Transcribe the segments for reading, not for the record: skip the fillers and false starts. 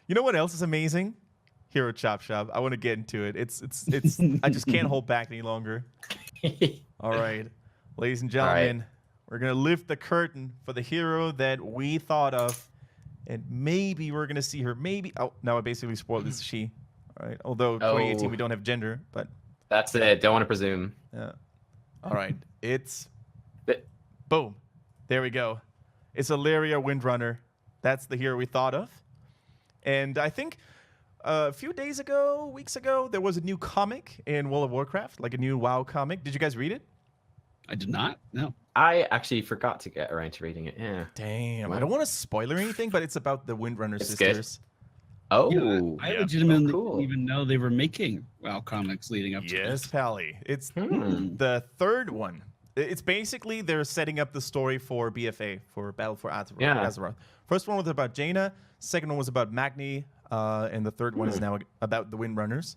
You know what else is amazing? Hero Chop Shop. I want to get into it. It's I just can't hold back any longer. All right, ladies and gentlemen, we're gonna lift the curtain for the hero that we thought of, and maybe we're gonna see her. Maybe. Oh, no, I basically spoiled this. She. All right. Although 2018 we don't have gender, but that's it. Don't want to presume. Yeah. All right. It's boom. There we go. It's Alleria Windrunner. That's the hero we thought of, and I think. A few weeks ago, there was a new comic in World of Warcraft, like a new WoW comic. Did you guys read it? I did not. No. I actually forgot to get around to reading it. Yeah. Damn. I don't want to spoiler anything, but it's about the Windrunner sisters. Good. Oh. Yeah, I legitimately didn't even know they were making WoW comics leading up to this. Yes, Pally. It's the third one. It's basically they're setting up the story for BFA, for Battle for Azeroth. First one was about Jaina. Second one was about Magni. And the third one is now about the Windrunners.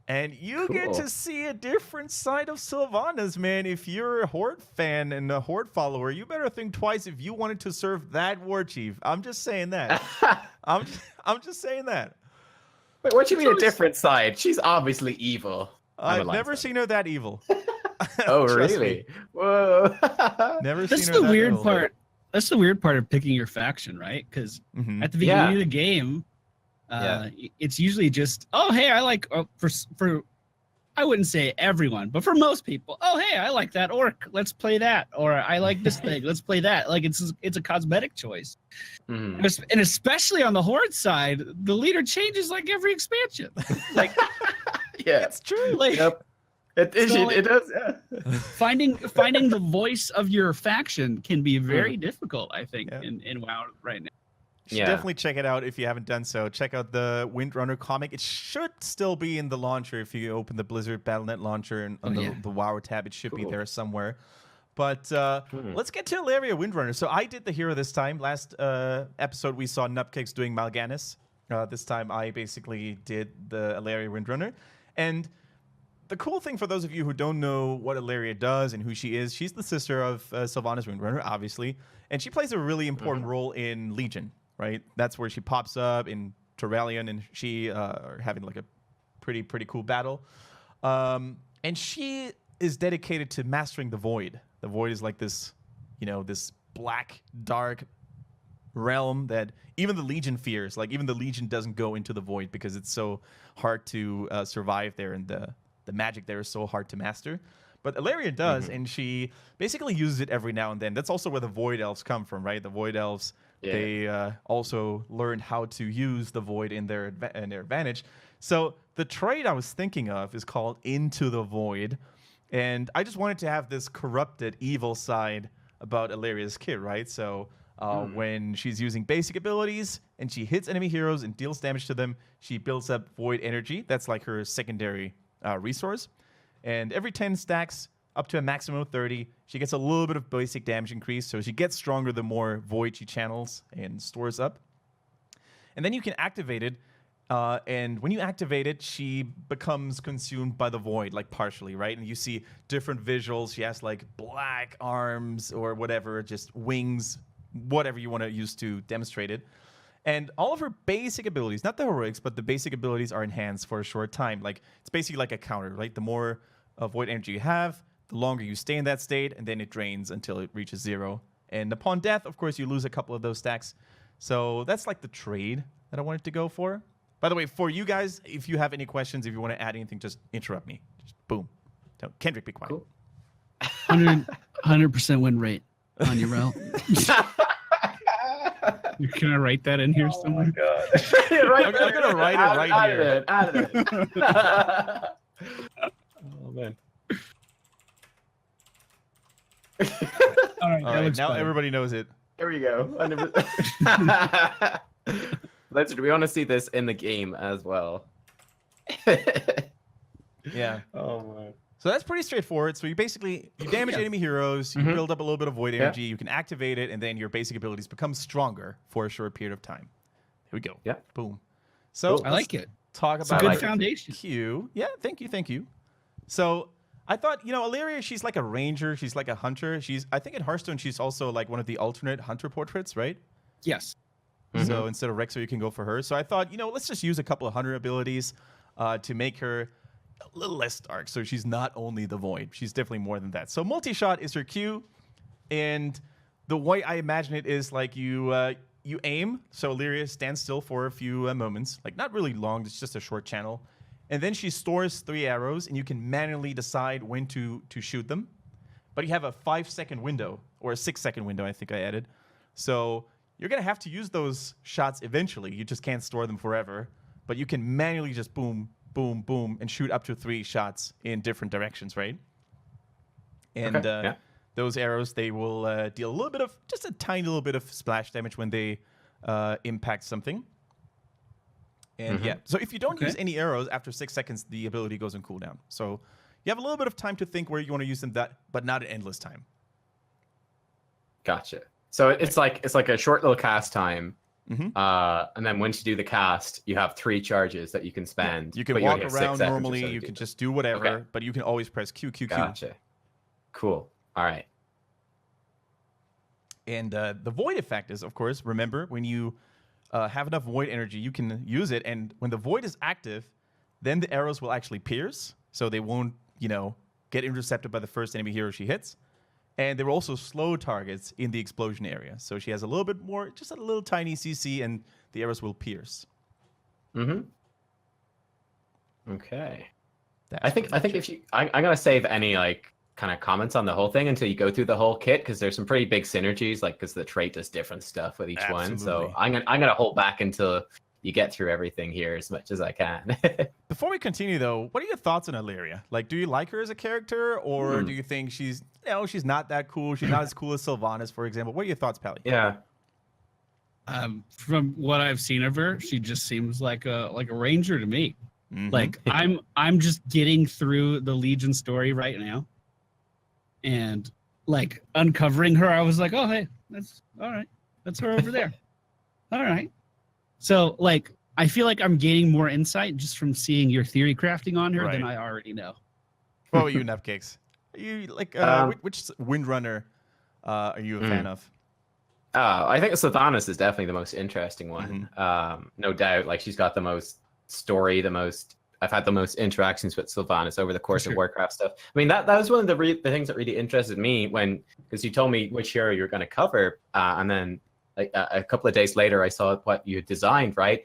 And you get to see a different side of Sylvanas, man. If you're a Horde fan and a Horde follower, you better think twice if you wanted to serve that war chief. I'm just saying that. I'm just saying that. Wait, what do you mean a different side? She's obviously evil. I've never seen her that evil. Oh, really? Whoa. Never That's seen her the that weird evil. part. That's the weird part of picking your faction, right? Because at the beginning of the game, it's usually just, oh, hey, I like for I wouldn't say everyone, but for most people, oh, hey, I like that orc. Let's play that. Or I like this thing. Let's play that. Like it's a cosmetic choice. And especially on the Horde side, the leader changes like every expansion. Like, yeah, it's true. Like, it does. Yeah. Finding the voice of your faction can be very difficult, I think, in WoW right now. You should definitely check it out if you haven't done so. Check out the Windrunner comic. It should still be in the launcher if you open the Blizzard Battle.net launcher and on the WoW tab. It should be there somewhere. But let's get to Alleria Windrunner. So I did the hero this time. Last episode we saw Nubkeks doing Mal'Ganis. This time I basically did the Alleria Windrunner. And the cool thing for those of you who don't know what Alleria does and who she is, she's the sister of Sylvanas Windrunner, obviously. And she plays a really important role in Legion. Right, that's where she pops up in Turalion, and she are having like a pretty cool battle. And she is dedicated to mastering the Void. The Void is like this, this black, dark realm that even the Legion fears. Like even the Legion doesn't go into the Void because it's so hard to survive there, and the magic there is so hard to master. But Alleria does, and she basically uses it every now and then. That's also where the Void Elves come from, right? The Void Elves. Yeah. They also learned how to use the Void in their advantage. So the trait I was thinking of is called Into the Void. And I just wanted to have this corrupted, evil side about Alleria's kit, right? So when she's using basic abilities and she hits enemy heroes and deals damage to them, she builds up Void energy. That's like her secondary resource. And every 10 stacks, up to a maximum of 30, she gets a little bit of basic damage increase, so she gets stronger the more Void she channels and stores up. And then you can activate it, and when you activate it, she becomes consumed by the Void, like partially, right? And you see different visuals. She has like black arms or whatever, just wings, whatever you want to use to demonstrate it. And all of her basic abilities, not the heroics, but the basic abilities are enhanced for a short time. Like it's basically like a counter, right? The more Void energy you have, the longer you stay in that state, and then it drains until it reaches 0. And upon death, of course, you lose a couple of those stacks. So that's like the trade that I wanted to go for. By the way, for you guys, if you have any questions, if you want to add anything, just interrupt me. Just boom. Kendric, be quiet. Cool. 100% win rate on your route. Can I write that in here somewhere? Oh my God. I'm going to write it right here. Add it. Oh, man. All right, now everybody knows it. There we go. We want to see this in the game as well. Yeah. Oh man. So that's pretty straightforward. So you damage enemy heroes, you build up a little bit of Void energy, you can activate it, and then your basic abilities become stronger for a short period of time. Here we go. Yeah. Boom. So I like it. Talk It's about a good foundation. Q. Yeah, thank you. So I thought, Alleria, she's like a ranger, she's like a hunter. I think in Hearthstone she's also like one of the alternate hunter portraits, right? Yes. So instead of Rexo, you can go for her. So I thought, let's just use a couple of Hunter abilities to make her a little less dark. So she's not only the Void. She's definitely more than that. So multi-shot is her Q. And the way I imagine it is like you aim. So Alleria stands still for a few moments. Like not really long. It's just a short channel. And then she stores 3 arrows. And you can manually decide when to shoot them. But you have a 5-second window. Or a 6-second window, I think I added. So you're going to have to use those shots eventually. You just can't store them forever. But you can manually just boom, boom, boom, and shoot up to 3 shots in different directions, right? And those arrows, they will deal a little bit of, just a tiny little bit of splash damage when they impact something. And so if you don't use any arrows after 6 seconds, the ability goes on cooldown. So you have a little bit of time to think where you want to use them, but not an endless time. Gotcha. So it's like a short little cast time, and then once you do the cast, you have 3 charges that you can spend. You can walk around normally. You can just do whatever, but you can always press Q, Q, Q. Gotcha. Cool. All right. And the Void effect is, of course, remember, when you have enough Void energy, you can use it. And when the Void is active, then the arrows will actually pierce, so they won't, get intercepted by the first enemy hero she hits. And there were also slow targets in the explosion area. So she has a little bit more, just a little tiny CC, and the arrows will pierce. Okay. I think if you, I'm gonna save any kind of comments on the whole thing until you go through the whole kit, because there's some pretty big synergies, because the trait does different stuff with each one. So I'm gonna hold back until you get through everything here as much as I can. Before we continue, though, what are your thoughts on Alleria? Do you like her as a character, or do you think she's not that cool? She's not as cool as Sylvanas, for example. What are your thoughts, Pally? Yeah. From what I've seen of her, she just seems like a ranger to me. I'm just getting through the Legion story right now, and uncovering her, I was like, oh hey, that's all right. That's her over there. All right. So, I feel like I'm gaining more insight just from seeing your theory crafting on her than I already know. What about you, Nubkeks? Are you which Windrunner are you a fan of? I think Sylvanas is definitely the most interesting one. No doubt. She's got the most story, I've had the most interactions with Sylvanas over the course of Warcraft stuff. I mean, that was one of the things that really interested me because you told me which hero you were going to cover, and then a couple of days later, I saw what you had designed, right?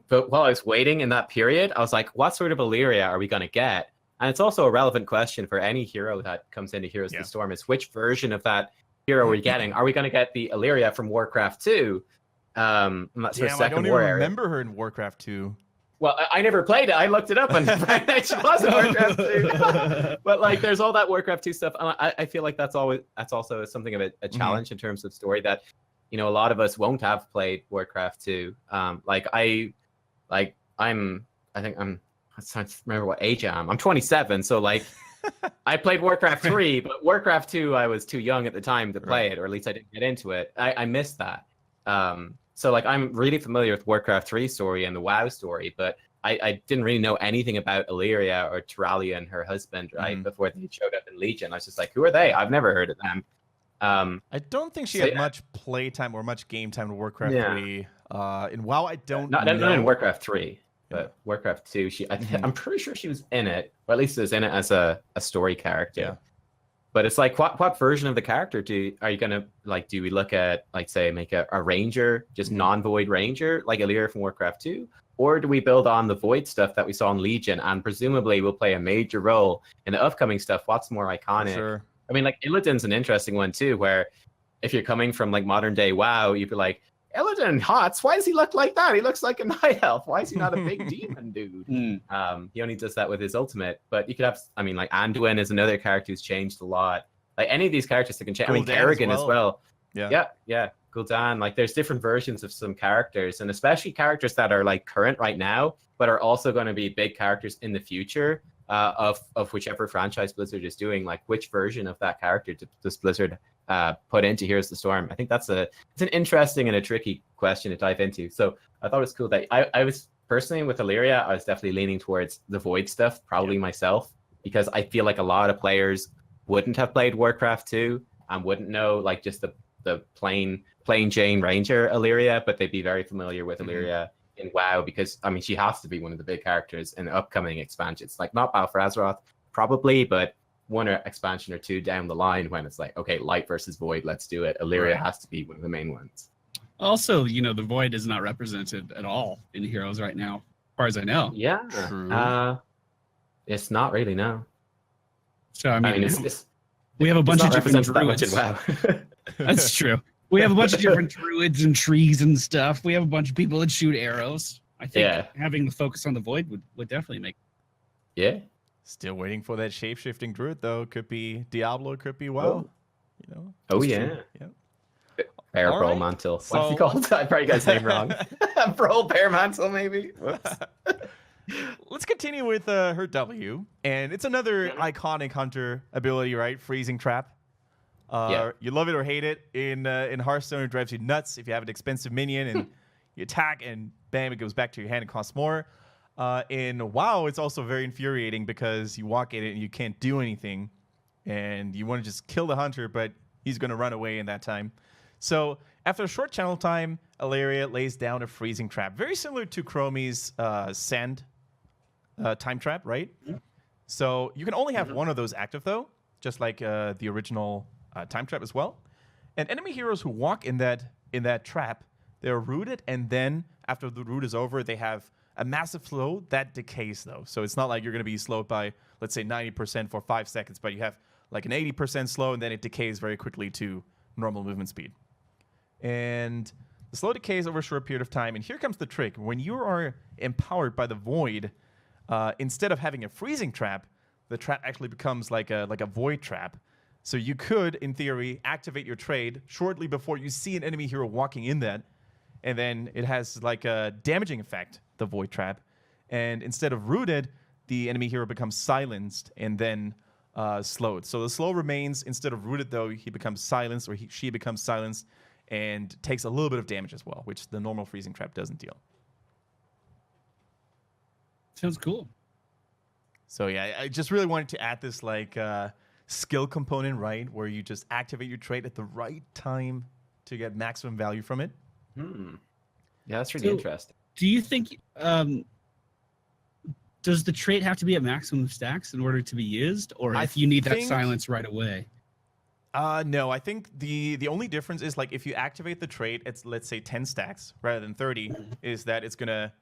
But while I was waiting in that period, I was like, what sort of Alleria are we going to get? And it's also a relevant question for any hero that comes into Heroes of the Storm, is which version of that hero are we getting? Are we going to get the Alleria from Warcraft 2? That's her second I don't even war area. remember her in Warcraft 2. Well, I never played it. I looked it up and she was in Warcraft 2. But there's all that Warcraft 2 stuff. And I feel like that's also something of a challenge in terms of story that a lot of us won't have played Warcraft 2. I'm trying to remember what age I am. I'm 27, so I played Warcraft 3, but Warcraft 2 I was too young at the time to play it, or at least I didn't get into it. I missed that. So I'm really familiar with Warcraft 3 story and the WoW story, but I didn't really know anything about Alleria or Turalia and her husband, right, before they showed up in Legion. I was just like, who are they? I've never heard of them. I don't think she had much play time or much game time in Warcraft 3. In WoW, I don't know. Not in Warcraft 3, but Warcraft 2, I'm pretty sure she was in it, or at least was in it as a story character. Yeah. But it's what version of the character are you gonna do we look at say make a ranger, just non-void ranger like Alleria from Warcraft 2? Or do we build on the void stuff that we saw in Legion and presumably will play a major role in the upcoming stuff? What's more iconic? Sure. I mean, Illidan's an interesting one too, where if you're coming from modern day WoW, you'd be like, Illidan, Hots, why does he look like that? He looks like a night elf. Why is he not a big demon dude? He only does that with his ultimate. But you could have, Anduin is another character who's changed a lot. Any of these characters that can change. Kerrigan as well. Yeah. Gul'dan. There's different versions of some characters, and especially characters that are current right now, but are also going to be big characters in the future. Of whichever franchise Blizzard is doing, which version of that character does Blizzard put into Heroes of the Storm? I think it's an interesting and a tricky question to dive into. So I thought it was cool that I was personally with Alleria, I was definitely leaning towards the Void stuff, probably myself, because I feel like a lot of players wouldn't have played Warcraft 2 and wouldn't know just the plain plain Jane Ranger Alleria, but they'd be very familiar with Alleria in WoW because, I mean, she has to be one of the big characters in the upcoming expansions. Like, not Battle for Azeroth, probably, but one expansion or two down the line when it's like, okay, Light versus Void, let's do it. Alleria has to be one of the main ones. Also, you know, the Void is not represented at all in Heroes right now, as far as I know. Yeah. True. It's not really, no. So, I mean, it's we have a bunch of different that much in druids. WoW. That's true. We have a bunch of different druids and trees and stuff. We have a bunch of people that shoot arrows. I think having the focus on the Void would definitely make. Yeah. Still waiting for that shape-shifting druid, though. Could be Diablo, could be WoW. You know. Oh, yeah. Bear Brawl Mantle. What's he called? I probably got his name wrong. Brawl Bear Mantle, maybe. Whoops. Let's continue with her W, and it's another iconic hunter ability, right? Freezing Trap. You love it or hate it. In Hearthstone, it drives you nuts if you have an expensive minion and you attack, and bam, it goes back to your hand and costs more. In WoW, it's also very infuriating because you walk in it and you can't do anything, and you want to just kill the hunter, but he's going to run away in that time. So after a short channel time, Alleria lays down a freezing trap, very similar to Chromie's sand time trap, right? So you can only have one of those active, though, just like the original time trap as well. And enemy heroes who walk in that trap, they're rooted, and then after the root is over, they have a massive slow that decays, though. So it's not like you're going to be slowed by, let's say, 90% for 5 seconds, but you have like an 80% slow, and then it decays very quickly to normal movement speed. And the slow decays over a short period of time. And here comes the trick. When you are empowered by the Void, instead of having a freezing trap, the trap actually becomes like a Void trap. So you could, in theory, activate your trade shortly before you see an enemy hero walking in that. And then it has like a damaging effect, the Void trap. And instead of rooted, the enemy hero becomes silenced and then slowed. So the slow remains. Instead of rooted, though, he becomes silenced, or she becomes silenced, and takes a little bit of damage as well, which the normal freezing trap doesn't deal. Sounds cool. So yeah, I just really wanted to add this like skill component, right, where you just activate your trait at the right time to get maximum value from it. Yeah, that's really interesting. Do you think does the trait have to be at maximum stacks in order to be used, or if you need that silence right away? No, I think the only difference is, like, if you activate the trait, it's, let's say, 10 stacks rather than 30, is that it's gonna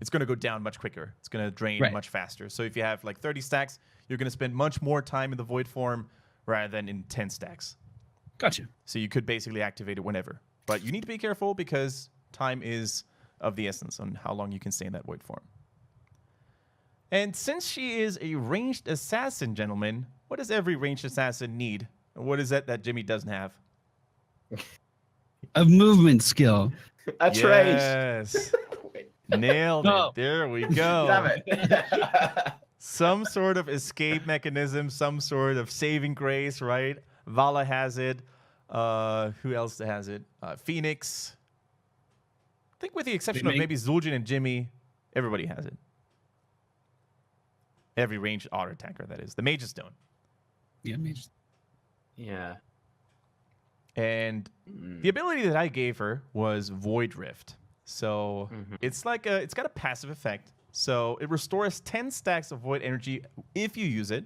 it's gonna go down much quicker. It's gonna drain much faster. So if you have like 30 stacks, you're gonna spend much more time in the Void form rather than in 10 stacks. Gotcha. So you could basically activate it whenever, but you need to be careful because time is of the essence on how long you can stay in that Void form. And since she is a ranged assassin, gentlemen, what does every ranged assassin need? And what is that Jimmy doesn't have? A movement skill. A trait. Yes. Nailed it. There we go. Damn it. Some sort of escape mechanism, some sort of saving grace, right? Vala has it. Who else has it? Phoenix. I think with the exception of maybe Zul'jin and Jimmy, everybody has it. Every ranged auto attacker, that is. The mages don't. Yeah, mages. Yeah. And the ability that I gave her was Void Rift. So it's like it's got a passive effect. So it restores 10 stacks of Void energy if you use it.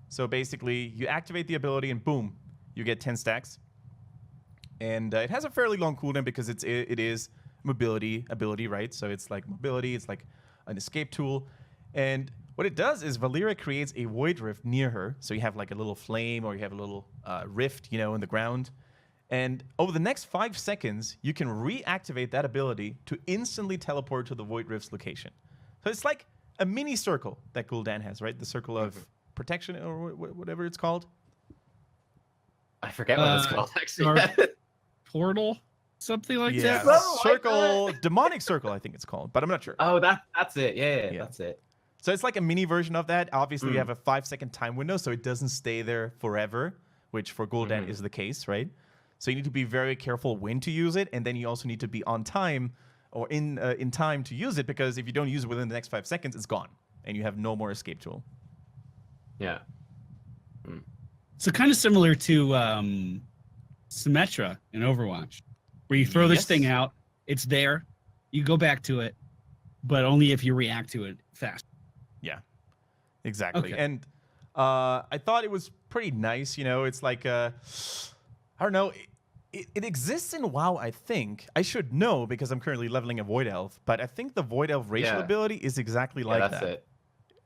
So basically, you activate the ability and boom, you get 10 stacks. And it has a fairly long cooldown because it is mobility ability, right? So it's like mobility, it's like an escape tool. And what it does is Valeria creates a Void Rift near her. So you have like a little flame or you have a little rift, in the ground. And over the next 5 seconds, you can reactivate that ability to instantly teleport to the Void Rift's location. So it's like a mini circle that Gul'dan has, right? The circle of protection or whatever it's called. I forget what it's called, actually. Portal? Something like that? Circle, demonic circle, I think it's called, but I'm not sure. Oh, that's it. Yeah, that's it. So it's like a mini version of that. Obviously, you have a 5-second time window, so it doesn't stay there forever, which for Gul'dan is the case, right? So you need to be very careful when to use it, and then you also need to be on time or in time to use it, because if you don't use it within the next 5 seconds, it's gone, and you have no more escape tool. Yeah. So kind of similar to Symmetra in Overwatch, where you throw this thing out, it's there, you go back to it, but only if you react to it fast. Yeah, exactly. Okay. And I thought it was pretty nice. You know, it's like I don't know. It exists in WoW, I think. I should know because I'm currently leveling a Void Elf, but I think the Void Elf racial ability is exactly like that's that. It.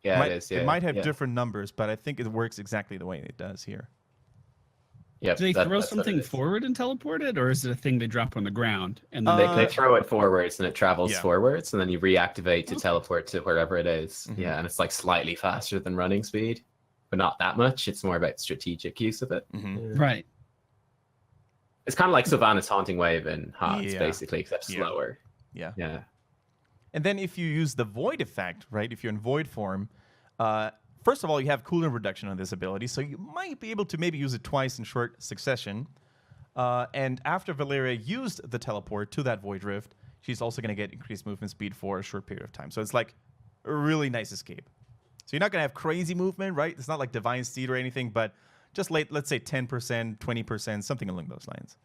Yeah, it is. Yeah, it might have different numbers, but I think it works exactly the way it does here. Yep, Do they throw something forward and teleport it, or is it a thing they drop on the ground? And then they throw it forwards and it travels forwards, and then you reactivate to teleport to wherever it is. Mm-hmm. Yeah, and it's like slightly faster than running speed, but not that much. It's more about strategic use of it. Mm-hmm. Right. It's kind of like Sylvanas Haunting Wave in Hearts, basically, except slower. Yeah. Yeah. And then if you use the Void effect, right, if you're in Void form, first of all, you have cooldown reduction on this ability, so you might be able to maybe use it twice in short succession. And after Valeria used the teleport to that Void Rift, she's also going to get increased movement speed for a short period of time. So it's like a really nice escape. So you're not going to have crazy movement, right? It's not like Divine Steed or anything, but just let's say 10%, 20%, something along those lines.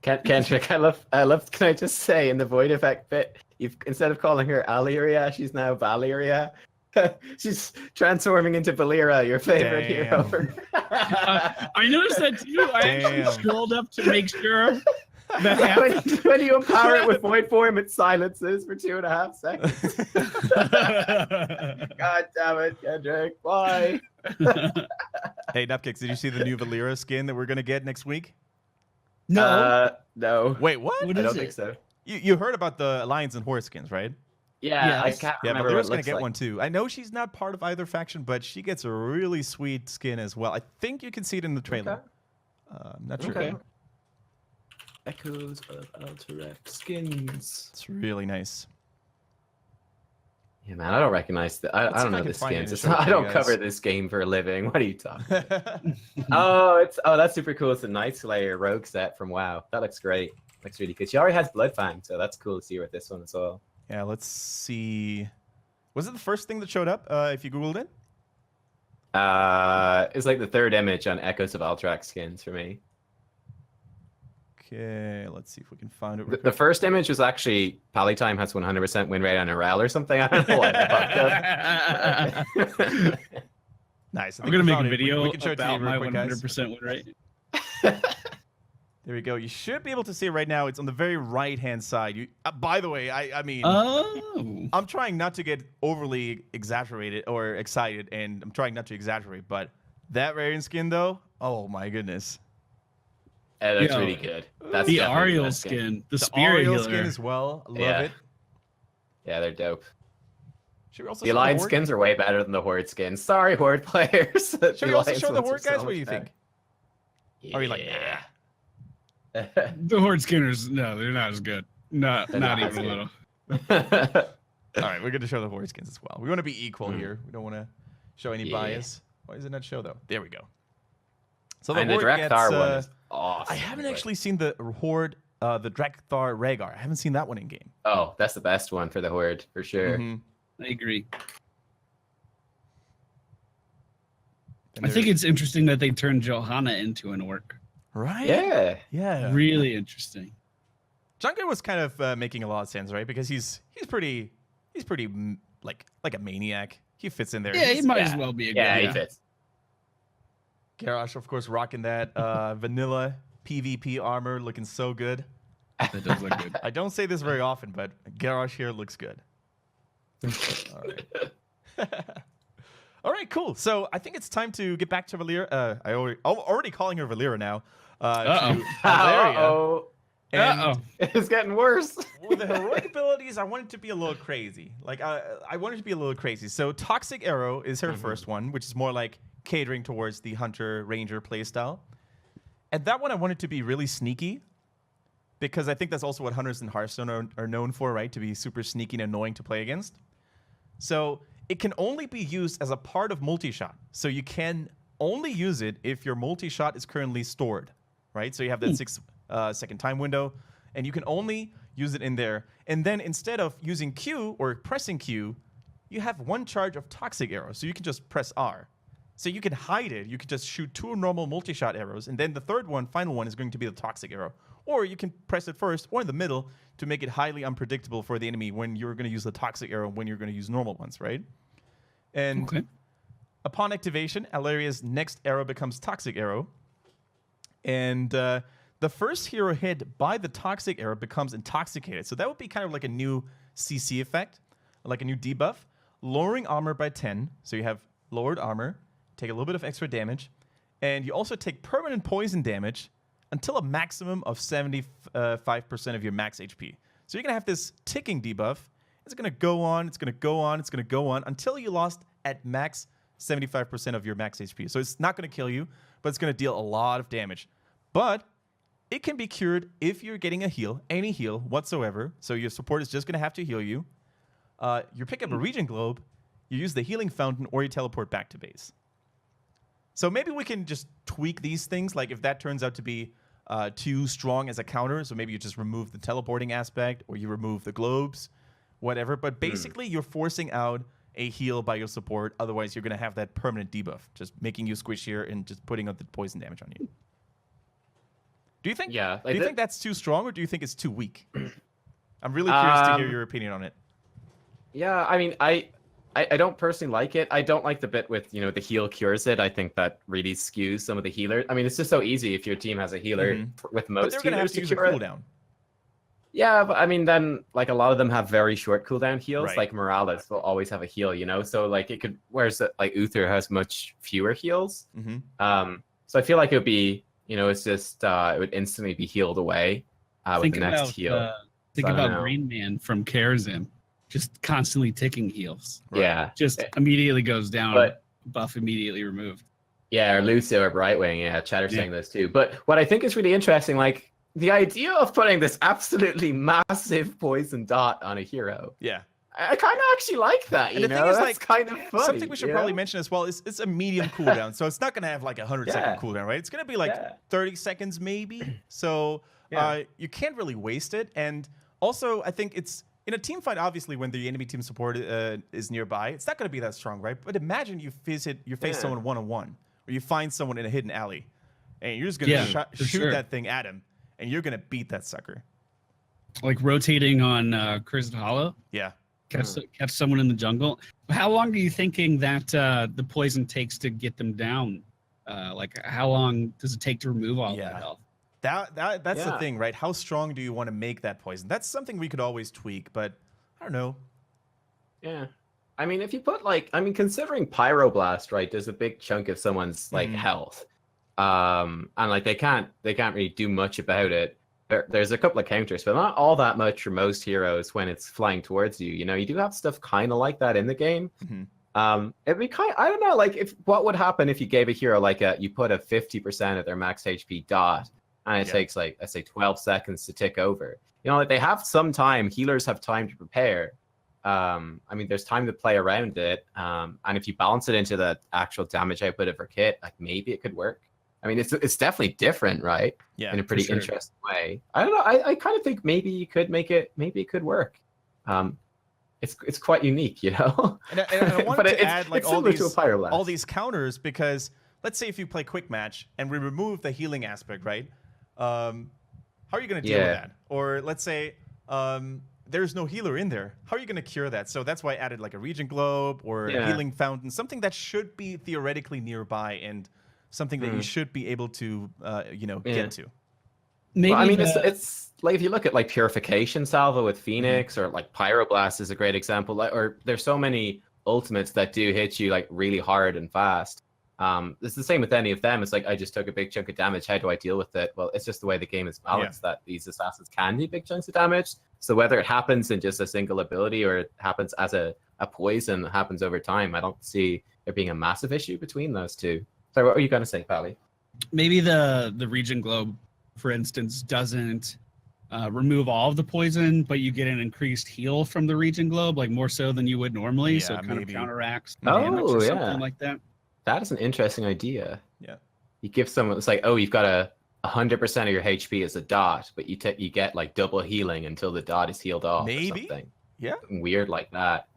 Kendric, I love. Can I just say in the Void Effect bit, you've instead of calling her Alleria, she's now Valeria. She's transforming into Valera, your favorite hero. I noticed that too. I actually scrolled up to make sure that happened. When you empower it with Void form, it silences for 2.5 seconds. God damn it, Kendrick! Why? Hey, Nubkeks, did you see the new Valera skin that we're gonna get next week? No. No. Wait, what? I don't think so. You heard about the Alliance and Horde skins, right? Yeah, I can't remember. Valera's gonna get one too. I know she's not part of either faction, but she gets a really sweet skin as well. I think you can see it in the trailer. I'm not sure. Okay. Echoes of Alterac skins. It's really nice. Yeah, man, I don't recognize the. I don't know the skins. I don't cover this game for a living. What are you talking about? That's super cool. It's a Night Slayer rogue set from WoW. That looks great. Looks really good. She already has Bloodfang, so that's cool to see her with this one as well. Yeah, let's see. Was it the first thing that showed up if you Googled it? It's like the third image on Echoes of Alterac skins for me. Okay, let's see if we can find it. The first image was actually Palytime has 100% win rate on a REL or something. I don't know what the fuck. Nice. I'm going to make a video about my 100% win rate. There we go. You should be able to see it right now. It's on the very right-hand side. By the way, I mean, I'm trying not to get overly exaggerated or excited, and I'm trying not to exaggerate, but that variant skin, though, oh my goodness. Yeah, that's really good. That's the Ariel skin. The Spirit Ariel skin as well. Love it. Yeah, they're dope. Should we also the Alliance skins are way better than the Horde skins. Sorry, Horde players. Should we also show the Horde guys? What do you think? Yeah. Are you like, nah? The Horde skinners, no, they're not as good. Not even a little. All right, we're going to show the Horde skins as well. We want to be equal here. We don't want to show any bias. Why does it not show, though? There we go. So the Horde Drakthar gets, one is awesome. I haven't actually seen the Horde, the Drakthar Rhaegar. I haven't seen that one in game. Oh, that's the best one for the Horde, for sure. I agree. I think it's interesting that they turned Johanna into an orc. Right? Yeah. Yeah. Really interesting. Junker was kind of making a lot of sense, right? Because he's pretty like a maniac. He fits in there. Yeah, he might as well be a guy. Yeah, he fits. Garrosh, of course, rocking that vanilla PvP armor, looking so good. That does look good. I don't say this very often, but Garrosh here looks good. All right. All right, cool. So I think it's time to get back to Valera. I'm already calling her Valera now. Alleria. It's getting worse. With the heroic abilities, I want it to be a little crazy. Like I want it to be a little crazy. So Toxic Arrow is her first one, which is more like catering towards the Hunter Ranger playstyle. And that one I want it to be really sneaky, because I think that's also what Hunters in Hearthstone are known for, right? To be super sneaky and annoying to play against. So it can only be used as a part of multi-shot. So you can only use it if your multi-shot is currently stored, right? So you have that 6-second time window, and you can only use it in there. And then instead of using Q or pressing Q, you have one charge of Toxic Arrow. So you can just press R. So you can hide it. You could just shoot 2 normal multi-shot arrows, and then the third one, final one, is going to be the toxic arrow. Or you can press it first or in the middle to make it highly unpredictable for the enemy when you're going to use the toxic arrow, when you're going to use normal ones, right? And upon activation, Alleria's next arrow becomes toxic arrow. And the first hero hit by the toxic arrow becomes intoxicated. So that would be kind of like a new CC effect, like a new debuff. Lowering armor by 10. So you have lowered armor, take a little bit of extra damage, and you also take permanent poison damage until a maximum of 75% of your max HP. So you're going to have this ticking debuff. It's going to go on, it's going to go on, it's going to go on until you lost at max 75% of your max HP. So it's not going to kill you, but it's going to deal a lot of damage. But it can be cured if you're getting a heal, any heal whatsoever. So your support is just going to have to heal you. You pick up a regen globe, you use the healing fountain, or you teleport back to base. So maybe we can just tweak these things. Like if that turns out to be too strong as a counter, so maybe you just remove the teleporting aspect, or you remove the globes, whatever. But basically, you're forcing out a heal by your support. Otherwise, you're going to have that permanent debuff, just making you squishier and just putting out the poison damage on you. Do you think? Yeah. Do you think that's too strong, or do you think it's too weak? I'm really curious to hear your opinion on it. Yeah, I mean, I don't personally like it. I don't like the bit with, you know, the heal cures it. I think that really skews some of the healers. I mean, it's just so easy if your team has a healer with most but they're going to have to use a cooldown. Yeah, but I mean, then like a lot of them have very short cooldown heals. Right. Like Morales will always have a heal, you know. So like it could, whereas like Uther has much fewer heals. So I feel like it would be, you know, it's just it would instantly be healed away with the next heal. Think about Green Man from Karazhan. Just constantly ticking heals. Yeah. Just immediately goes down, but, buff immediately removed. Yeah, or Lucio or Brightwing. Yeah, Chatter's saying this too. But what I think is really interesting, like the idea of putting this absolutely massive poison dot on a hero. Yeah. I kind of actually like that, you and the know? thing is, that's like, kind of funny. Something we should probably mention as well is it's a medium cooldown. So it's not going to have like a 100-second cooldown, right? It's going to be like 30 seconds maybe. So you can't really waste it. And also, I think it's, in a team fight, obviously, when the enemy team support is nearby, it's not going to be that strong, right? But imagine you face someone one-on-one, or you find someone in a hidden alley, and you're just going to shoot that thing at him, and you're going to beat that sucker. Like rotating on Chris Hollow? Yeah. Catch someone in the jungle. How long are you thinking that the poison takes to get them down? Like, how long does it take to remove all that health? That's the thing, right? How strong do you want to make that poison? That's something we could always tweak, but I don't know. Yeah. I mean, if you put like, I mean, considering Pyroblast, right, there's a big chunk of someone's like health. And like they can't really do much about it. There's a couple of counters, but not all that much for most heroes when it's flying towards you. You know, you do have stuff kind of like that in the game. It'd be I don't know, like what would happen if you gave a hero like you put a 50% of their max HP dot, and it takes like, let's say 12 seconds to tick over. You know, like they have some time, healers have time to prepare. I mean, there's time to play around it. And if you balance it into the actual damage output of her kit, like maybe it could work. I mean, it's definitely different, right? Yeah, in a pretty interesting way. I don't know. I kind of think maybe you could make it. Maybe it could work. It's quite unique, you know. And I wanted to add like all these counters because let's say if you play quick match and we remove the healing aspect, right? How are you going to deal with that? Or let's say there's no healer in there. How are you going to cure that? So that's why I added like a regen globe or a healing fountain, something that should be theoretically nearby and something that you should be able to, get to. Maybe I mean, it's like if you look at like Purification Salvo with Phoenix or like Pyroblast is a great example. Like, or there's so many ultimates that do hit you like really hard and fast. It's the same with any of them. It's like I just took a big chunk of damage. How do I deal with it? Well, it's just the way the game is balanced that these assassins can do big chunks of damage. So whether it happens in just a single ability or it happens as a poison that happens over time, I don't see there being a massive issue between those two. So what were you going to say, Pally? Maybe the regen globe, for instance, doesn't remove all of the poison, but you get an increased heal from the regen globe, like more so than you would normally. So it kind of counteracts damage or something like that. That is an interesting idea. Yeah. You give someone, it's like, oh, you've got 100% of your HP as a dot, but you get like double healing until the dot is healed off. Maybe. Or something. Yeah. Something weird like that.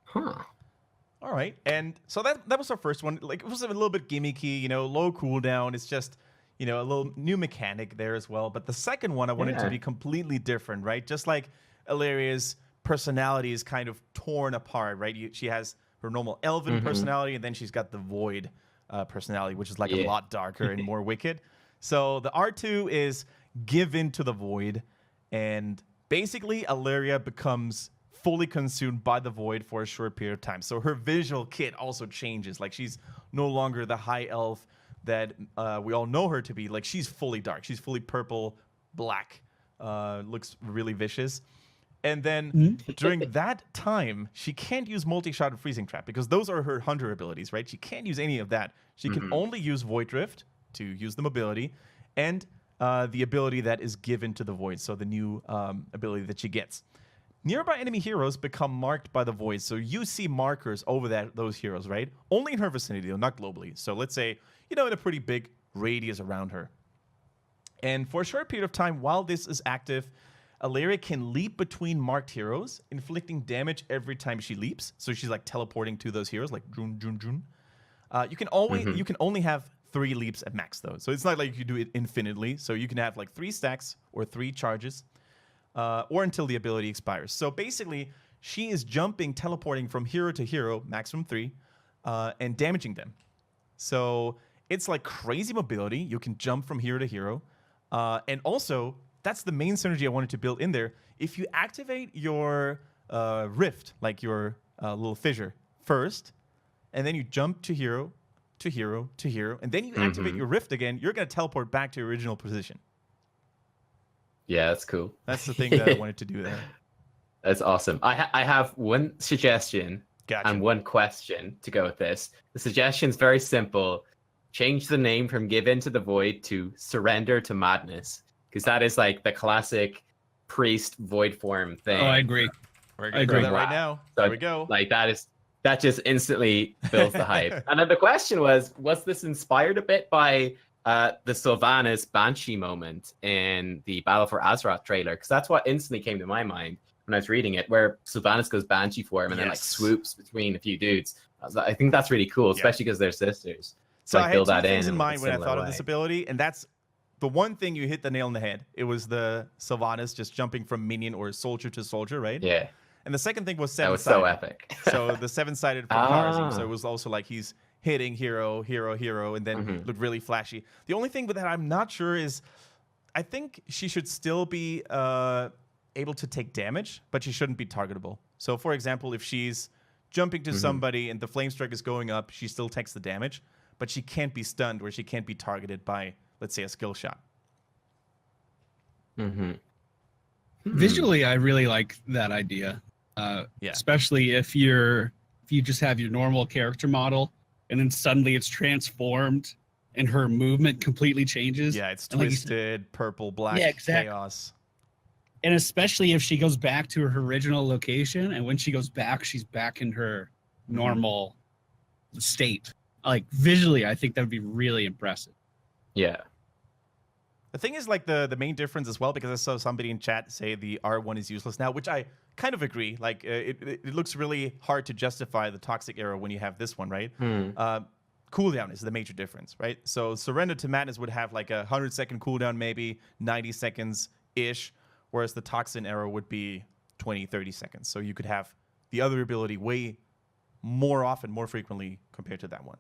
Huh. All right, and so that was our first one. Like, it was a little bit gimmicky, you know, low cooldown. It's just, you know, a little new mechanic there as well. But the second one, I wanted to be completely different, right? Just like Alleria's personality is kind of torn apart, right? She has her normal elven personality, and then she's got the void personality, which is like a lot darker and more wicked. So the R2 is give in to the void, and basically Alleria becomes fully consumed by the void for a short period of time. So her visual kit also changes. Like, she's no longer the high elf that we all know her to be. Like, she's fully dark. She's fully purple, black. Looks really vicious. And then during that time, she can't use multi-shot and freezing trap because those are her hunter abilities, right? She can't use any of that. She can only use void drift to use the mobility, and the ability that is given to the void. So the new ability that she gets. Nearby enemy heroes become marked by the void. So you see markers over those heroes, right? Only in her vicinity, though, not globally. So let's say, you know, in a pretty big radius around her. And for a short period of time, while this is active, Alleria can leap between marked heroes, inflicting damage every time she leaps. So she's like teleporting to those heroes, like Jun, Jun, Jun. You can only have 3 leaps at max, though. So it's not like you do it infinitely. So you can have like 3 stacks or 3 charges. Or until the ability expires. So basically, she is jumping, teleporting from hero to hero, maximum 3, and damaging them. So it's like crazy mobility. You can jump from hero to hero. And also, that's the main synergy I wanted to build in there. If you activate your rift, like your little fissure, first, and then you jump to hero, to hero, to hero, and then you activate your rift again, you're going to teleport back to your original position. Yeah, that's cool. That's the thing that I wanted to do there. That's awesome. I have one suggestion and one question to go with this. The suggestion's very simple. Change the name from Give In to the Void to Surrender to Madness. Because that is like the classic priest void form thing. Oh, I agree. We're going to do that right now. So, there we go. Like, that just instantly builds the hype. And then the question was this inspired a bit by the Sylvanas Banshee moment in the Battle for Azeroth trailer? Because that's what instantly came to my mind when I was reading it, where Sylvanas goes Banshee form and then like swoops between a few dudes. I think that's really cool, especially because they're sisters. So like, I had 2 things in mind when I thought of this ability, and that's the one thing you hit the nail on the head. It was the Sylvanas just jumping from minion or soldier to soldier, right? Yeah. And the second thing was 7-sided. That was so epic. So the 7-sided from Kharazim. So it was also like he's hitting hero, hero, hero, and then looked really flashy. The only thing with that I'm not sure is, I think she should still be able to take damage, but she shouldn't be targetable. So for example, if she's jumping to somebody and the flame strike is going up, she still takes the damage, but she can't be stunned or she can't be targeted by, let's say, a skill shot. Visually, I really like that idea. Especially if you just have your normal character model and then suddenly it's transformed and her movement completely changes. Yeah, it's twisted, purple, black, chaos. And especially if she goes back to her original location, and when she goes back, she's back in her normal state. Like, visually, I think that would be really impressive. Yeah. The thing is, like, the main difference as well, because I saw somebody in chat say the R1 is useless now, which I kind of agree. Like, it looks really hard to justify the toxic arrow when you have this one, right? Cooldown is the major difference, right? So Surrender to Madness would have like a 100-second cooldown, maybe 90 seconds-ish, whereas the Toxin arrow would be 20, 30 seconds. So you could have the other ability way more often, more frequently compared to that one.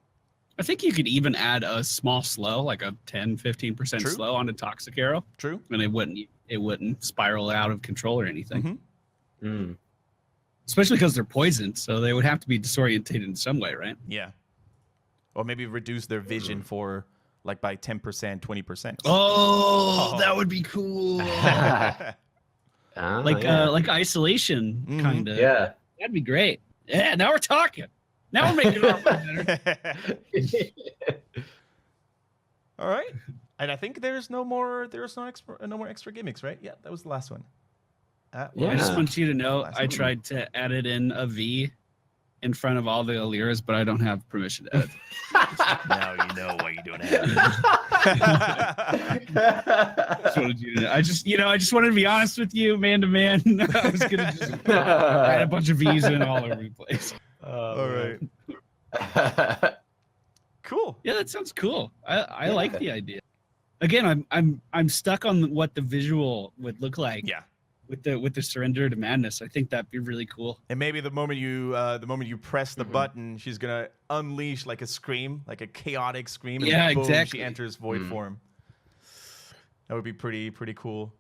I think you could even add a small slow, like a 10-15% slow on a toxic arrow. True. And it wouldn't spiral out of control or anything. Especially because they're poisoned, so they would have to be disorientated in some way, right? Yeah. Or maybe reduce their vision for like by 10%, 20%. Oh, that would be cool. Like isolation, kind of. Yeah. That'd be great. Yeah, now we're talking. Now we're making it better. All right. And I think there's no more extra gimmicks, right? Yeah, that was the last one. I just want you to know I tried to edit in a V in front of all the Allerias, but I don't have permission to edit. Now you know why you don't have I just wanted to be honest with you, man to man. I was gonna just write a bunch of V's in all over the place. All right. Cool. Yeah, that sounds cool. I like the idea. Again, I'm stuck on what the visual would look like. Yeah. With the surrender to madness, I think that'd be really cool. And maybe the moment you press the button, she's gonna unleash like a scream, like a chaotic scream, and boom, exactly. she enters void form. That would be pretty cool.